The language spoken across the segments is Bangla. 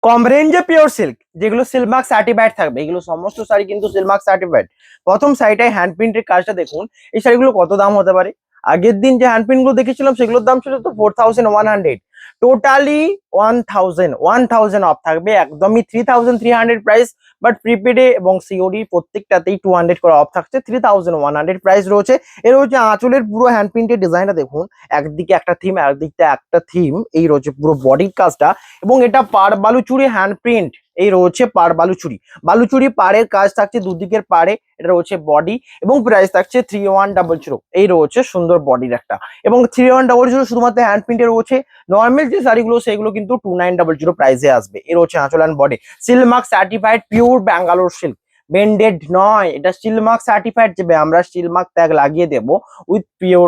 কম রেঞ্জে পিওর সিল্ক, যেগুলো সিল্ক মার্ক সার্টিফাইড থাকবে, এগুলো সমস্ত শাড়ি কিন্তু সিল্ক মার্ক সার্টিফাইড। প্রথম শাড়িটায় হ্যান্ড প্রিন্টের কাজটা দেখুন। এই শাড়িগুলো কত দাম হতে পারে? আগের দিন যে হ্যান্ড প্রিন্ট গুলো দেখেছিলাম সেগুলোর দাম ছিল তো 4100, টোটালি 1000 অফ থাকবে, একদমই 3300 প্রাইস। বাট প্রিপেডে এবং সিওডি প্রত্যেকটাতেই 200 করে অফ থাকছে, 3100 প্রাইস রয়েছে। এর হচ্ছে আঁচলের পুরো হ্যান্ড প্রিন্টের ডিজাইনটা দেখুন, একদিকে একটা থিম, একদিকটা একটা থিম, এই রয়েছে পুরো বডির কাজটা। এবং এটা পাড় বালুচুরি হ্যান্ড প্রিন্ট, এই রয়েছে পাড় বালুচুরি। বালুচুরি পাড়ের কাজ থাকছে দুদিকের পাড়ে, এটা রয়েছে বডি এবং প্রাইস থাকছে 3100। এই রয়েছে সুন্দর বডির একটা, এবং 3100 শুধুমাত্র হ্যান্ড প্রিন্টে রয়েছে। নর্মাল যে শাড়িগুলো সেগুলো কিন্তু 2900 প্রাইসে আসবে। এর হচ্ছে আঁচল and body, silk mark certified pure Bangalore silk, blended নয়, এটা স্টিল মার্ক সার্টিফাইড যাবে, আমরা স্টিল মার্ক ট্যাগ লাগিয়ে দেবো উইথ পিওর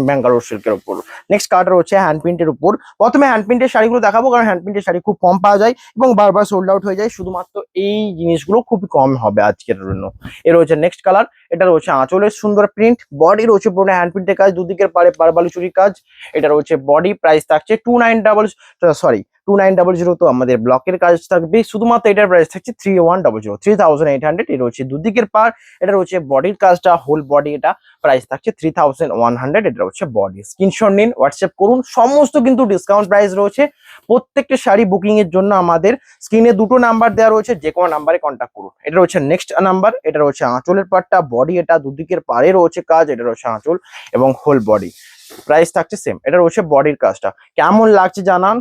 ব্যাঙ্গালোর সিল্কের উপর। নেক্সট কালার হচ্ছে হ্যান্ড প্রিন্টের উপর। প্রথমে হ্যান্ড প্রিন্টের শাড়িগুলো দেখাবো, কারণ হ্যান্ড প্রিন্টের শাড়ি খুব কম পাওয়া যায় এবং বারবার সোল্ড আউট হয়ে যায়, শুধুমাত্র এই জিনিসগুলো খুবই কম হবে আজকের জন্য। এর হচ্ছে নেক্সট কালার, এটা রয়েছে আঁচলের সুন্দর প্রিন্ট, বডি রয়েছে পুরো হ্যান্ড প্রিন্টের কাজ, দুদিকের পাড়ে পারবালুচুরির কাজ। এটা রয়েছে বডি, প্রাইস থাকছে 2900, তো আমাদের ব্লকের কাজ থাকবে, শুধুমাত্র এটার প্রাইস থাকছে 3800। এটা রয়েছে দুদিকের পার, এটা রয়েছে বডির কাজটা, হোল বডি, এটা প্রাইস থাকছে 3100। এটা হচ্ছে বডি। স্ক্রিনশট নিন, হোয়াটসঅ্যাপ করুন, সমস্ত কিন্তু ডিসকাউন্ট প্রাইস রয়েছে। প্রত্যেকটা শাড়ি বুকিং এর জন্য আমাদের স্ক্রিনে দুটো নাম্বার দেওয়া রয়েছে, যে কোনো নাম্বারে কন্ট্যাক্ট করুন। এটা রয়েছে নেক্সট নাম্বার, এটা রয়েছে আঁচলের পাটটা, বডি, এটা দুদিকের পাড়ে রয়েছে কাজ, এটা রয়েছে আঁচল এবং হোল বডি, প্রাইস থাকছে সেম। এটা রয়েছে বডির কাজটা, কেমন লাগছে জানান,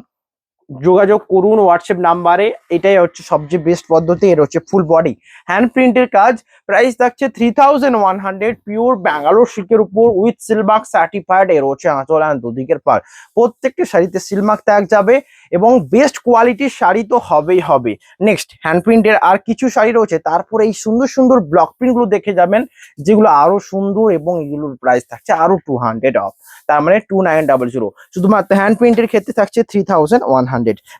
যোগাযোগ করুন হোয়াটসঅ্যাপ নাম্বারে, এটাই হচ্ছে সবচেয়ে বেস্ট পদ্ধতি। এর হচ্ছে ফুল বডি হ্যান্ড প্রিন্টের কাজ, প্রাইস থাকছে 3100, পিওর ব্যাঙ্গালোর সিল্কের উপর উইথ সিলমার্ক সার্টিফাইড। এর হচ্ছে আঁচল আর দুদিকের পার, প্রত্যেকটা শাড়িতে সিলমার্ক ট্যাগ যাবে এবং বেস্ট কোয়ালিটির শাড়ি তো হবেই হবে। নেক্সট হ্যান্ড প্রিন্টের আর কিছু শাড়ি রয়েছে, তারপরে এই সুন্দর সুন্দর ব্লক প্রিন্ট গুলো দেখে যাবেন, যেগুলো আরো সুন্দর এবং এগুলোর প্রাইস থাকছে আরো 200 অফ, তার মানে 2900। শুধুমাত্র হ্যান্ড প্রিন্টের ক্ষেত্রে থাকছে 3100।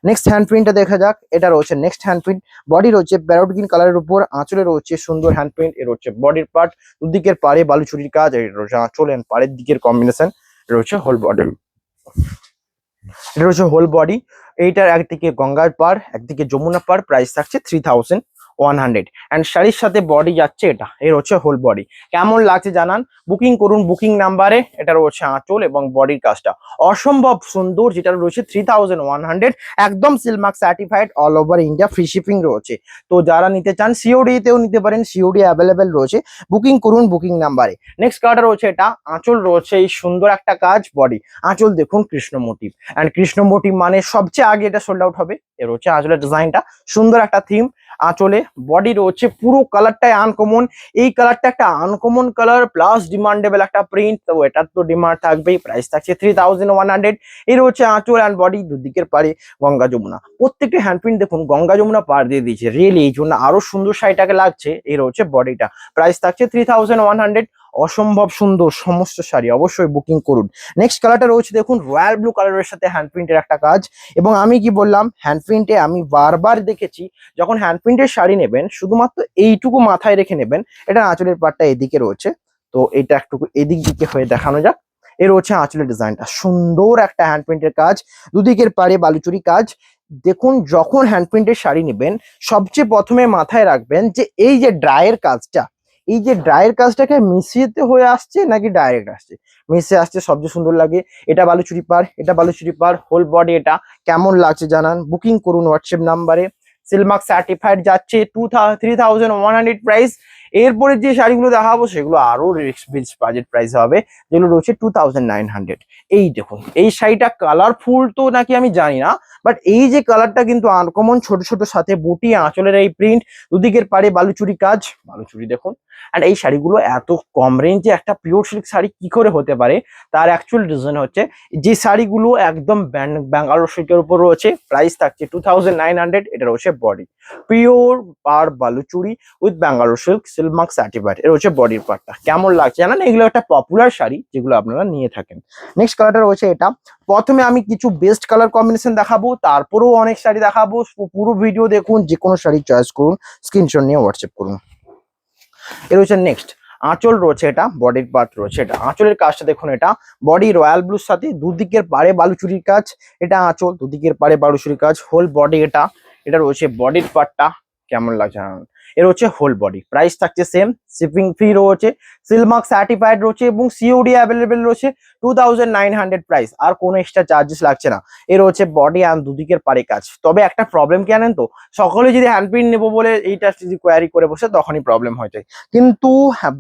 নেক্সট হ্যান্ড প্রিন্টটা দেখা যাক, এটা রয়েছে নেক্সট হ্যান্ড প্রিন্ট, বডি রয়েছে প্যারট গ্রিন কালারের উপর, আঁচলে রয়েছে সুন্দর হ্যান্ড প্রিন্ট। এর হচ্ছে বডির পার্ট, দুদিকের পাড়ে বালুচুরির কাজ, এর রয়েছে আঁচল এন্ড পাড়ের দিকের কম্বিনেশন, রয়েছে হোল বডি। এটা রয়েছে হোল বডি, এইটার একদিকে গঙ্গার পার, একদিকে যমুনা পার, প্রাইস থাকছে 3100। অ্যান্ড শাড়ির সাথে বডি যাচ্ছে এটা, এর হচ্ছে হোল বডি। কেমন লাগছে জানান, বুকিং করুন বুকিং নাম্বারে। এটা রয়েছে আঁচল এবং বডির কাজটা অসম্ভব সুন্দর, যেটা রয়েছে 3100, একদম Silk Mark certified, all over India free shipping রয়েছে। তো যারা নিতে চান সিওডি তেও নিতে পারেন, সিওডি অ্যাভেলেবেল রয়েছে, বুকিং করুন বুকিং নাম্বারে। নেক্সট কালারটা রয়েছে এটা, আঁচল রয়েছে এই সুন্দর একটা কাজ, বডি আঁচল দেখুন Krishna motif, and Krishna motif মানে সবচেয়ে আগে এটা সোল্ড আউট হবে। এর হচ্ছে আঁচলের ডিজাইনটা, সুন্দর একটা থিম আঁচলে, বডি রয়েছে পুরো কালারটাই আনকমন, এই কালারটা একটা আনকমন কালার প্লাস ডিমান্ডেবল একটা প্রিন্ট, তো এটার তো ডিমান্ড থাকবেই। প্রাইস থাকছে 3100। এর হচ্ছে আঁচল অ্যান্ড বডি, দুদিকের পারে গঙ্গা যমুনা, প্রত্যেকটা হ্যান্ড প্রিন্ট দেখুন গঙ্গা যমুনা পার দিয়ে দিয়েছে, রিয়েলি এই জন্য আরো সুন্দর শাড়িটাকে লাগছে। এর হচ্ছে বডিটা, প্রাইস থাকছে 3100। অসম্ভব সুন্দর সমস্ত শাড়ি, অবশ্যই বুকিং করুন। নেক্সট কালারটা রয়েছে দেখুন রয়্যাল ব্লু কালারের সাথে হ্যান্ড প্রিন্টের একটা কাজ, এবং আমি কি বললাম হ্যান্ড প্রিন্টে আমি বারবার দেখেছি, যখন হ্যান্ড প্রিন্টের শাড়ি নেবেন শুধুমাত্র এইটুকু মাথায় রেখে নেবেন। এটা আঁচলের পাটটা এদিকে রয়েছে, তো এটা একটু এদিক দিকে হয়ে দেখানো যাক। এর হচ্ছে আঁচলের ডিজাইনটা, সুন্দর একটা হ্যান্ড প্রিন্টের কাজ, দুদিকের পাড়ে বালুচুরি কাজ। দেখুন যখন হ্যান্ড প্রিন্টের শাড়ি নেবেন সবচেয়ে প্রথমে মাথায় রাখবেন যে এই যে ড্রাইয়ের কাজটা, এই যে ড্রাইয়ের কাজটাকে মিশিয়েতে হয়ে আসছে নাকি ডাইরেক্ট আসছে, মিশে আসছে সবচেয়ে সুন্দর লাগে। এটা বালুচুরি পার, এটা বালুচুরি পার, হোল বডি, এটা কেমন লাগছে জানান, বুকিং করুন হোয়াটসঅ্যাপ নাম্বারে। সিলমার্ক সার্টিফাইড যাচ্ছে 3100 প্রাইস। এরপরে যে শাড়িগুলো দেখাবো সেগুলো আরো বাজেট প্রাইস হবে, যেগুলো রয়েছে 2900। এই দেখুন এই শাড়িটা কালারফুল তো নাকি আমি জানি না, বাট এই যে কালারটা কিন্তু আনকমন, ছোট ছোট সাথে বুটি, আঁচলের এই প্রিন্ট, দুদিকের পাড়ে বালুচুরি কাজ, বালুচুরি দেখুন। আর এই শাড়িগুলো এত কম রেঞ্জে একটা পিওর সিল্ক শাড়ি কি করে হতে পারে, তার অ্যাকচুয়াল রিজন হচ্ছে যে শাড়িগুলো একদম ব্যাঙ্গালোর সিল্কের উপর রয়েছে, প্রাইস থাকছে 2900। এটা রয়েছে body, pure per Baluchari with Bangalore silk, silk mark certified. এর হচ্ছে বডির পার্টটা, কেমন লাগছে জানেন, এগুলো একটা পপুলার শাড়ি যেগুলো আপনারা নিয়ে থাকেন। নেক্সট কালারটা রয়েছে এটা, প্রথমে আমি কিছু বেস্ট কালার কম্বিনেশন দেখাবো, তারপরেও অনেক শাড়ি দেখাবো, পুরো ভিডিও দেখুন, যে কোনো শাড়ি চয়েস করুন, স্ক্রিনশট নিয়ে হোয়াটসঅ্যাপ করুন। এর হচ্ছে নেক্সট আঁচল রয়েছে, এটা বডির পার্ট রয়েছে, এটা আঁচলের কাজটা দেখুন, এটা বডি রয়্যাল ব্লুর সাথে দুদিকের পাড়ে বালুচুরির কাজ, এটা আঁচল দুদিকের পাড়ে বালুচুরির কাজ, হোল বডি, এটা এটা রয়েছে বডির পার্টটা, কেমন লাগছে জানান। এর হচ্ছে হোল বডি, প্রাইস থাকছে সেম, শিপিং ফ্রি রয়েছে, সিলমার্ক সার্টিফাইড রয়েছে এবং সিওডি অ্যাভেলেবেল রয়েছে 2900 প্রাইস, আর কোনো এক্সট্রা চার্জেস লাগছে না। এর হচ্ছে বডি অ্যান্ড দুদিকের পারে কাজ। তবে একটা প্রবলেম কি জানেন তো, সকলে যদি হ্যান্ডপ্রিন্ট নেবো বলে এইটা যদি কোয়ারি করে বসে তখনই প্রবলেম হয়ে যায়, কিন্তু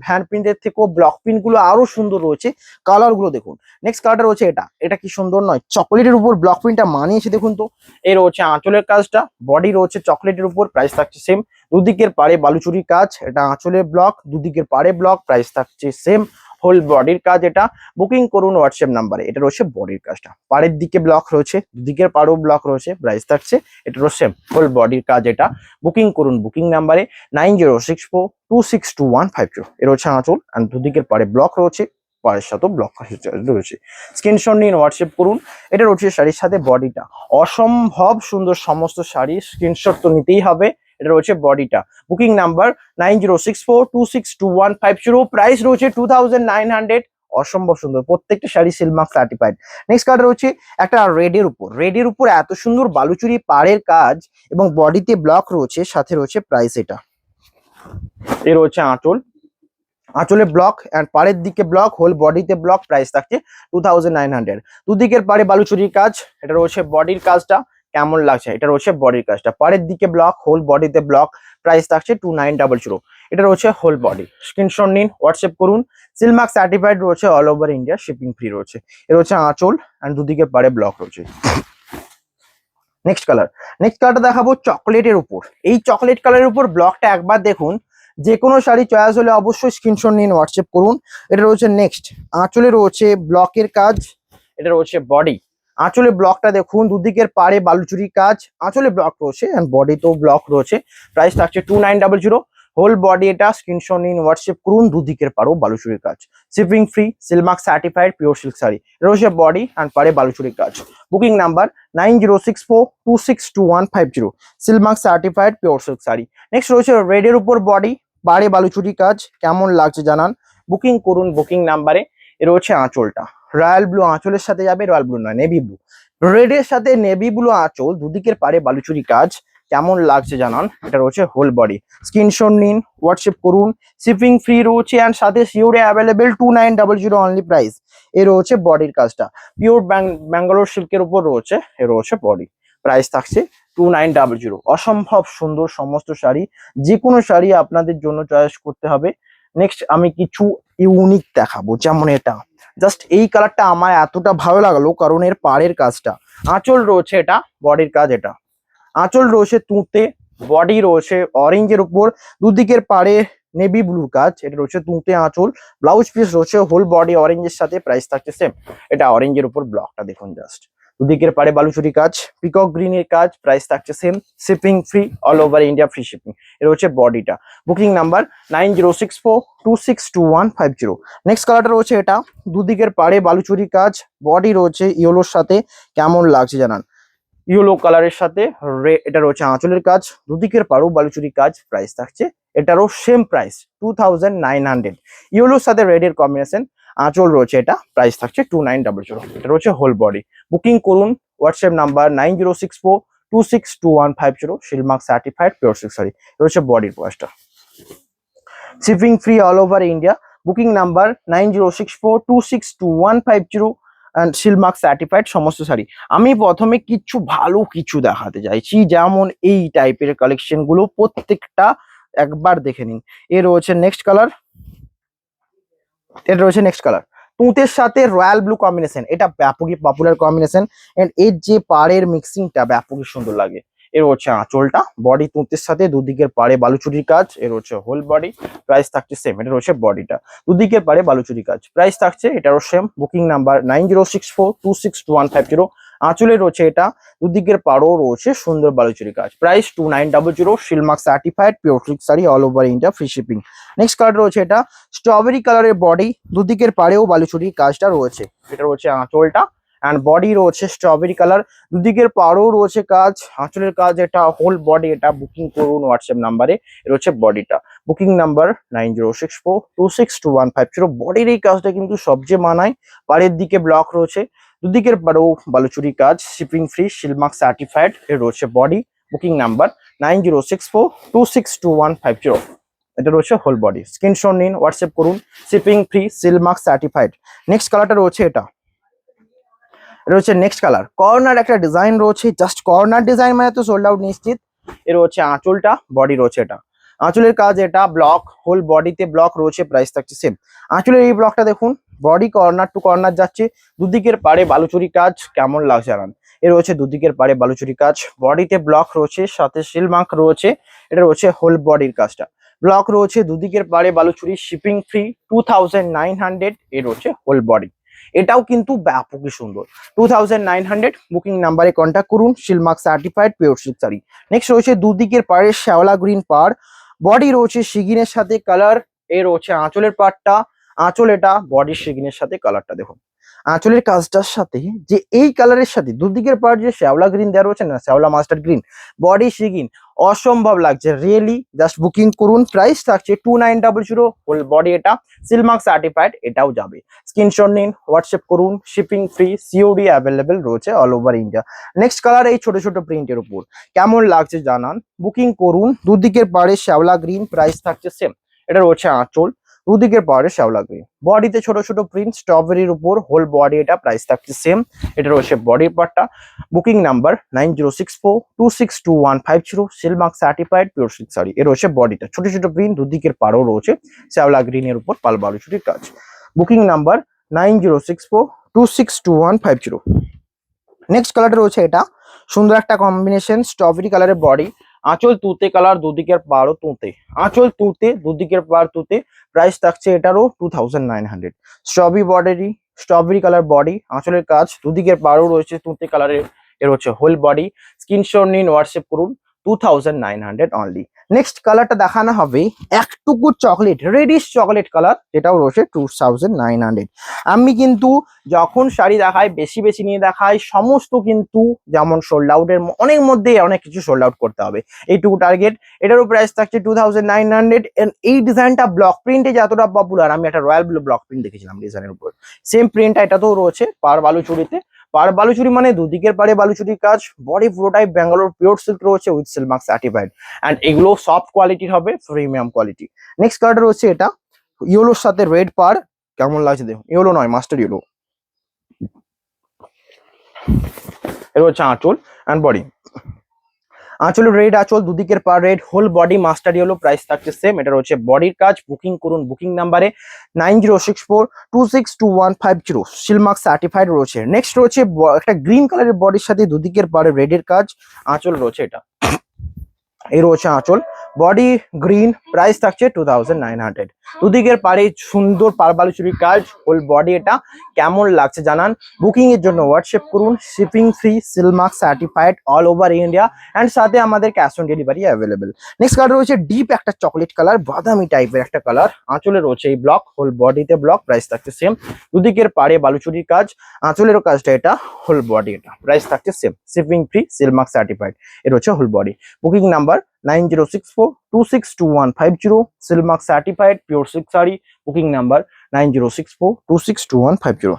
হ্যান্ডপ্রিন্টের থেকেও ব্লক প্রিন্ট গুলো আরো সুন্দর রয়েছে, কালার গুলো দেখুন। নেক্সট কালারটা রয়েছে এটা, এটা কি সুন্দর নয়, চকলেটের উপর ব্লক প্রিন্টটা মানিয়েছে দেখুন তো। এর হচ্ছে আঁচলের কাজটা, বডি রয়েছে চকলেটের উপর, প্রাইস থাকছে সেম, দুদিকের পাড়ে বালুচুরি কাজ, এটা আঁচলের ব্লক, দুদিকের পাড়ে ব্লক, প্রাইস থাকছে সেম, হোল বডির কাজ এটা। বুকিং করুন হোয়াটসঅ্যাপ নাম্বারে, এটা রয়েছে বডির কাজটা, পাড়ের দিকে ব্লক রয়েছে, দুদিকের পাড়েও ব্লক রয়েছে, প্রাইস থাকছে এটা রয়েছে হোল বডির কাজ এটা। বুকিং করুন বুকিং নাম্বারে 9064262150। এর হচ্ছে আঁচল আর দুদিকের পাড়ে ব্লক রয়েছে, পাড়ের সাথেও ব্লক রয়েছে। স্ক্রিনশট নিন, হোয়াটসঅ্যাপ করুন। এটা রয়েছে শাড়ির সাথে বডিটা, অসম্ভব সুন্দর সমস্ত শাড়ি, স্ক্রিনশট তো নিতেই হবে। এটা রয়েছে বডিটা, বুকিং নাম্বার 9064262150, প্রাইস রয়েছে 2900। অসম্ভব সুন্দর প্রত্যেকটা sari Silk Mark certified. Next colour রয়েছে একটা রেডের উপর, রেডের উপর এত সুন্দর বালুচুরি পাড়ের কাজ এবং বডিতে ব্লক রয়েছে, সাথে রয়েছে প্রাইস এটা। এর হচ্ছে আঁচল, আঁচলে ব্লক এন্ড পাড়ের দিকে ব্লক, হোল বডিতে ব্লক, প্রাইস থাকছে 2900। দুদিকের পাড়ে বালুচুরির কাজ, এটা রয়েছে বডির কাজটা, কেমন লাগছে, এটা রয়েছে বডির কাজটা, পাড়ের দিকে ব্লক, হোল বডিতে ব্লক, প্রাইস থাকছে 2900। এটা রয়েছে হোল বডি। স্ক্রিনশট নিন, হোয়াটসঅ্যাপ করুন। সিলমার্ক সার্টিফাইড রয়েছে, all over India shipping free রয়েছে। এর হচ্ছে আঁচল এন্ড দুদিকে পাড়ে ব্লক রয়েছে। নেক্সট কালার, নেক্সট কালারটা দেখাবো চকলেটের উপর। এই চকলেট কালারের উপর ব্লকটা একবার দেখুন, যে কোনো শাড়ি চয়েস হলে অবশ্যই স্ক্রিনশট নিন, হোয়াটসঅ্যাপ করুন। এটা রয়েছে নেক্সট, আঁচলে রয়েছে ব্লকের কাজ, এটা রয়েছে বডি, আঁচলে ব্লকটা দেখুন, দুদিকের পাড়ে বালুচুরি কাজ, আঁচলে ব্লক রয়েছে এন্ড বডিতেও ব্লক রয়েছে, প্রাইস থাকছে 2900। হোল বডি এটা, স্ক্রিনশট নিন, হোয়াটসঅ্যাপ করুন, দুদিকের পাড়েও বালুচুরির কাজ, shipping free, Silk Mark certified pure silk sari, এটা রয়েছে বডি অ্যান্ড পাড়ে বালুচুরির কাজ। Booking number 9064262150, Silk Mark certified pure silk sari. Next রয়েছে রেডের উপর বডি, পাড়ে বালুচুরি কাজ, কেমন লাগছে জানান। বুকিং করুন বুকিং নাম্বারে। এর হচ্ছে আঁচলটা, রয়্যাল ব্লু আঁচলের সাথে যাবে, রয়্যাল ব্লু নয় নেভি ব্লু, রেডের সাথে নেভি ব্লু আঁচল, দুদিকের পাড়ে বালুচুরি কাজ, কেমন লাগছে জানান। এটা রয়েছে হোল বডি, স্ক্রিনশট নিন, হোয়াটসঅ্যাপ করুন। শিপিং ফ্রি রয়েছে অ্যান্ড সাথে সিওরে অ্যাভেলেবেল 2900 অনলি প্রাইস। এর হচ্ছে বডির কাজটা, পিওর ব্যাঙ্গালোর সিল্কের উপর রয়েছে, এর হচ্ছে বডি, প্রাইস থাকছে 2900। অসম্ভব সুন্দর সমস্ত শাড়ি, যে কোনো শাড়ি আপনাদের জন্য চয়েস করতে হবে। নেক্সট আমি কিছু ইউনিক দেখাবো, যেমন এটা, জাস্ট এই কালারটা আমার এতটা ভালো লাগলো কারণ এর পাড়ের কাজটা, আঁচল রয়েছে এটা, বডির কাজ এটা, আঁচল রয়েছে তুঁতে, বডি রয়েছে অরেঞ্জের উপর, দুদিকের পাড়ে নেভি ব্লু কাজ, এটা রয়েছে তুঁতে আঁচল, ব্লাউজ পিস রয়েছে হোল বডি অরেঞ্জের সাথে, প্রাইস থাকছে সেম। এটা অরেঞ্জের উপর ব্লকটা দেখুন জাস্ট, দুদিকের পাড়ে বালুচুরি কাজ, পিকক গ্রিনের কাজ, প্রাইস থাকছে same, shipping free, all over India free shipping. এটা হচ্ছে বডিটা, বুকিং নাম্বার 9064262150। নেক্সট কালারটা রয়েছে এটা, দুদিকের পাড়ে বালুচুরি কাজ, বডি রয়েছে ইয়েলোর সাথে, কেমন লাগছে জানান। ইয়েলো কালারের সাথে এটা রয়েছে আঁচলের কাজ, দুদিকের পাড়েও বালুচুরি কাজ, প্রাইস থাকছে এটারও সেম প্রাইস 2900। ইয়েলোর সাথে রেড এর কম্বিনেশন, আঁচল রয়েছে এটা, প্রাইস থাকছে 2900। এটা রয়েছে হোল বডি। বুকিং করুন WhatsApp number 9064262150, Silk Mark certified pure silk sari. এটা হচ্ছে বডির কাজটা, shipping free all over India. Booking number 9064262150 and Silk Mark certified সমস্ত শাড়ি। আমি প্রথমে কিছু ভালো কিছু দেখাতে চাইছি, যেমন এই টাইপের কালেকশন গুলো প্রত্যেকটা একবার দেখে নিন। এর রয়েছে নেক্সট কালার, এটা রয়েছে নেক্সট কালার, তুঁতের সাথে রয়্যাল ব্লু কম্বিনেশন, এটা ব্যাপকই পপুলার কম্বিনেশন এন্ড এর যে পাড়ের মিক্সিংটা ব্যাপকই সুন্দর লাগে। এর হচ্ছে আঁচলটা, বডি তুঁতের সাথে, দুদিকের পাড়ে বালুচুরির কাজ, এর হচ্ছে হোল বডি, প্রাইস থাকছে সেম। এটা হচ্ছে বডিটা, দুদিকের পাড়ে বালুচুরি কাজ, প্রাইস থাকছে এটারও সেম। Booking number 9064262150। আঁচলে রয়েছে এটা, দুদিকের পাড়ও রয়েছে সুন্দর বালুচুরি কাজ, price 2900, Silk Mark certified pure silk sari, all over India free shipping. Next colour রয়েছে এটা, স্ট্রবেরি কালারের বডি, দুদিকের পাড়েও বালুচুরির কাজটা রয়েছে, এটা রয়েছে আঁচলটা অ্যান্ড বডি রয়েছে স্ট্রবেরি কালার, দুদিকের পাড়ও রয়েছে কাজ, আঁচলের কাজ এটা, হোল বডি এটা। বুকিং করুন হোয়াটসঅ্যাপ নাম্বারে, এটা হচ্ছে বডিটা, বুকিং নাম্বার 9064262150। বডির এই কাজটা কিন্তু সবচেয়ে মানায়, পাড়ের দিকে ব্লক রয়েছে, দুদিকের পাড়েও বালুচুরি কাজ, শিপিং ফ্রি, সিলমার্ক সার্টিফাইড। এর রয়েছে বডি, বুকিং নাম্বার 9064262150। এটা রয়েছে হোল বডি, স্ক্রিনশট নিন, হোয়াটসঅ্যাপ করুন, shipping free, seal mark certified. Next কালারটা রয়েছে এটা রয়েছে নেক্সট কালার, কর্নার একটা ডিজাইন রয়েছে, জাস্ট কর্নার ডিজাইন মানে তো সোল্ড আউট নিশ্চিত। এর হচ্ছে আঁচলটা, বডি রয়েছে এটা, আঁচলের কাজ এটা ব্লক, হোল বডিতে ব্লক রয়েছে, প্রাইস থাকছে সেম। আঁচলের এই ব্লকটা দেখুন, বডি কর্নার টু কর্নার যাচ্ছে, দুদিকের পাড়ে বালুচুরি কাজ, কেমন লাগছে জানান। এর রয়েছে দুদিকের পাড়ে বালুচুরি কাজ, বডিতে ব্লক রয়েছে, সাথে সিল মার্ক রয়েছে, এটা রয়েছে হোল বডির কাজটা, ব্লক রয়েছে দুদিকের পাড়ে বালুচুরি, শিপিং ফ্রি 2900। এর রয়েছে হোল বডি, এটাও কিন্তু ব্যাপকই সুন্দর, 2900। বুকিং নাম্বারে কন্ট্যাক্ট করুন, Silk Mark certified pure silk sari. Next রয়েছে দুদিকের পাড়ে শ্যাওলা গ্রিন পাড়, বডি রয়েছে শিগিনের সাথে কালার। এর রয়েছে আঁচলের পাড়টা, আঁচল এটা, বডি শিগিনের সাথে কালারটা দেখুন, আঁচলের কাজটার সাথে যে এই কালারের সাথে দুদিকের পাড় যে শ্যাওলা গ্রিন দেওয়া রয়েছে না, শ্যাওলা মাস্টার্ড গ্রিন, বডি শিগিন, অসম্ভব লাগছে রিয়েলি। জাস্ট বুকিং করুন, প্রাইস থাকছে 2900। হোল বডি এটা, সিলমার্ক সার্টিফাইড, এটাও যাবে। স্ক্রিনশট নিন, হোয়াটসঅ্যাপ করুন, শিপিং ফ্রি, সিওডি অ্যাভেলেবেল রয়েছে all over India. Next colour এই ছোট ছোট প্রিন্টের উপর, কেমন লাগছে জানান, বুকিং করুন। দুদিকের পাড়ে শ্যাওলা গ্রিন, প্রাইস থাকছে সেম। এটা রয়েছে আঁচল, দুদিকের পাড়ে শ্যাওলা গ্রিন, বডিতে ছোট ছোট প্রিন্ট স্ট্রবেরির উপর, হোল বডি এটা, প্রাইস থাকছে সেম। এটা রয়েছে বডির পার্টটা, booking number 9064262150, Silk Mark certified pure silk sari. এর রয়েছে বডিটা, ছোট ছোট প্রিন্ট, দুদিকের পাড়ও রয়েছে শ্যাওলা গ্রিনের উপর পাল বালুচুরির কাজ। Booking number 9064262150। নেক্সট কালারটা রয়েছে এটা, সুন্দর একটা কম্বিনেশন, স্ট্রবেরি কালারের বডি, আঁচল তুতে কালার, দুদিকের পাড়ও তুতে, আঁচল তুতে, দুদিকের পাড় তুতে, প্রাইস থাকছে এটারও 2900। স্ট্রবেরি কালার বডি, আঁচলের কাজ, দুদিকের পাড়ও রয়েছে তুতে কালারের। এর হচ্ছে হোল বডি, স্ক্রিনশট নিন, হোয়াটসঅ্যাপ করুন, 2900 অনলি। নেক্সট কালারটা দেখানো হবে একটুকু চকলেট, রেডিশ চকলেট কালার, যেটাও রয়েছে 2900। আমি কিন্তু যখন শাড়ি দেখাই বেশি বেশি নিয়ে দেখাই, সমস্ত কিন্তু যেমন সোল্ড আউটের অনেক মধ্যে অনেক কিছু সোল্ড আউট করতে হবে, এইটুকু টার্গেট। এটারও প্রাইস থাকছে 2900। এই ডিজাইনটা ব্লক প্রিন্টে যতটা পপুলার, আমি একটা রয়্যাল ব্লু ব্লক প্রিন্ট দেখেছিলাম ডিজাইনের উপর, সেম প্রিন্টটা এটাতেও রয়েছে পার বালুচুরিতে। পার বালুচুরি মানে দুদিকের পাড়ে বালুচুরির কাজ, বডি পুরোটাই ব্যাঙ্গালোর পিওর সিল্ক রয়েছে উইথ সিলমার্ক সার্টিফাইড, অ্যান্ড এগুলো সফট কোয়ালিটির হবে, প্রিমিয়াম কোয়ালিটি। নেক্সট কালারটা রয়েছে এটা, ইয়েলোর সাথে রেড পার, কেমন লাগছে দেখুন, ইয়েলো নয় মাস্টার ইয়েলো। এটা হচ্ছে আঁচল অ্যান্ড বডি, আঁচলের রেড আঁচল, দুদিকের পার red, whole body mustard yellow, price থাকছে সেম। এটা হচ্ছে বডির কাজ, বুকিং করুন বুকিং নাম্বারে 9064262150, সিলমার্ক সার্টিফাইড রয়েছে। নেক্সট রয়েছে একটা গ্রিন কালারের বডির সাথে দুদিকের পারে রেডের কাজ, আঁচল রয়েছে এটা, এই রয়েছে আঁচল, বডি গ্রিন, প্রাইস থাকছে 2900। দুদিকের পাড়ে সুন্দর পার বালুচুরির কাজ, হোল বডি এটা, কেমন লাগছে জানান। বুকিং এর জন্য হোয়াটসঅ্যাপ করুন, shipping free, Silk Mark certified all over India, and সাথে আমাদের cash on delivery available. Next colour রয়েছে ডিপ একটা চকলেট কালার, বাদামি টাইপের একটা কালার, আঁচলে রয়েছে এই ব্লক, হোল বডিতে ব্লক, প্রাইস থাকছে সেম। দুদিকের পাড়ে বালুচুরির কাজ, আঁচলেরও কাজটা এটা, হোল বডি এটা, প্রাইস থাকছে same, shipping free, Silk Mark certified. এটা হচ্ছে whole body, booking number 9064262150, Silk Mark certified pure silk sari, booking number 9064262150।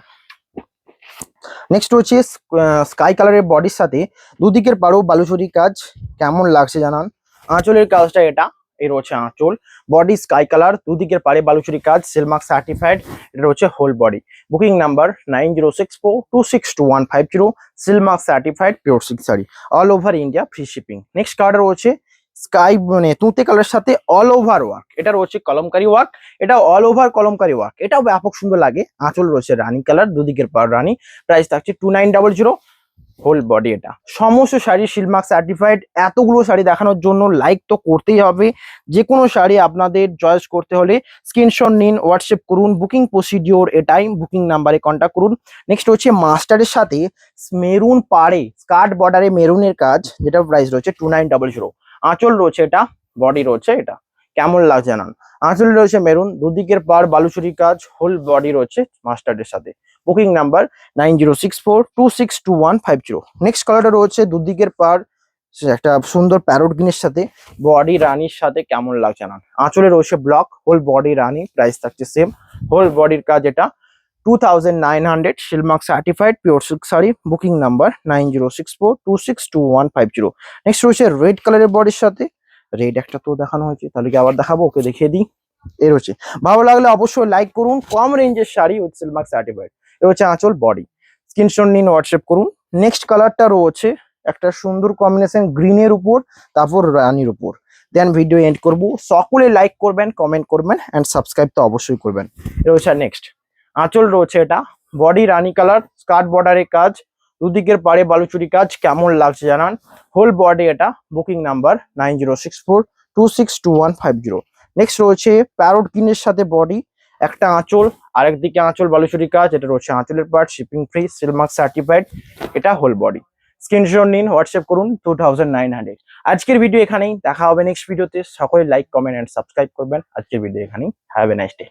Next হচ্ছে স্কাই কালারের বডির সাথে দুদিকের পাড়ও বালুচুরি কাজ, কেমন লাগছে জানান। আঁচলের কাজটা এটা, এর হচ্ছে আঁচল, বডি স্কাই কালার, দুদিকের পাড়ে বালুচুরি কাজ, সিলমার্ক সার্টিফাইড, এটা হচ্ছে whole body, booking number 9064262150, Silk Mark certified pure silk sari, all over India, free shipping. Next colour রয়েছে স্কাই মানে তুঁতে কালারের সাথে অল ওভার ওয়ার্ক, এটা রয়েছে কলমকারি ওয়ার্ক, এটা অল ওভার কলমকারি ওয়ার্ক, এটাও ব্যাপক সুন্দর লাগে। আঁচল রয়েছে রানী কালার, দুদিকের পাড় রানী, প্রাইস থাকছে 2900। হোল বডি এটা, সমস্ত শাড়ি সিলমার্ক সার্টিফাইড। এতগুলো শাড়ি দেখানোর জন্য লাইক তো করতেই হবে। যে কোনো শাড়ি আপনাদের চয়েস করতে হলে স্ক্রিনশট নিন, হোয়াটসঅ্যাপ করুন, বুকিং প্রসিডিওর এটাই, বুকিং নাম্বারে কন্ট্যাক্ট করুন। নেক্সট হচ্ছে মাস্টারের সাথে মেরুন পাড়ে স্কার্ট বর্ডারে মেরুনের কাজ, যেটা প্রাইস রয়েছে 2900। আঁচল রয়েছে এটা, বডি রয়েছে এটা, কেমন লাগছে জানান। আঁচল রয়েছে মেরুন, দুদিকের পাড় বালুচুরি কাজ, হোল বডি রয়েছে মাস্টার্ডের সাথে, বুকিং নাম্বার 9064262150। নেক্সট কালারটা রয়েছে দুদিকের পাড় একটা সুন্দর প্যারোট গ্রিনের সাথে, বডি রানির সাথে, কেমন লাগছে জানান। আঁচলে রয়েছে ব্লক, হোল বডি রানি, প্রাইস থাকছে সেম। হোল বডির কাজ এটা, 2900 silk mark certified pure silk sari, booking number 9064262150। Next রয়েছে রেড কালারের বডির সাথে, রেড একটা তো দেখানো হয়েছে, তাহলে কি আবার দেখাবো? ওকে দেখিয়ে দিই। এর হচ্ছে, ভালো লাগলে অবশ্যই লাইক করুন। কম রেঞ্জের শাড়ি উইথ সিলমার্ক সার্টিফাইড। এর হচ্ছে আঁচল, বডি। স্ক্রিনশট নিন, হোয়াটসঅ্যাপ করুন। নেক্সট কালারটা রয়েছে একটা সুন্দর কম্বিনেশন গ্রিনের উপর, তারপর রানির উপর। দেন ভিডিও এন্ড করবো। সকলে লাইক করবেন, কমেন্ট করবেন অ্যান্ড সাবস্ক্রাইব তো অবশ্যই করবেন। এটা হচ্ছে নেক্সট আঁচল রয়েছে, এটা বডি রানি কালার, স্কার্ট বর্ডারের কাজ, দুদিকের পাড়ে বালুচুরি কাজ। কেমন লাগছে জানান। হোল বডি এটা, বুকিং নাম্বার 9064262150। নেক্সট রয়েছে প্যারোট গ্রিনের সাথে বডি, একটা আঁচল, আরেকদিকে আঁচল বালুচুরি কাজ। এটা রয়েছে আঁচলের part, shipping free, Silk Mark certified. এটা হোল বডি। স্ক্রিনশট নিন, হোয়াটসঅ্যাপ করুন 2900। আজকের ভিডিও এখানেই, দেখা হবে নেক্সট ভিডিওতে। সকলে লাইক, কমেন্ট এন্ড সাবস্ক্রাইব করবেন। আজকের ভিডিও এখানেই। Have a nice day.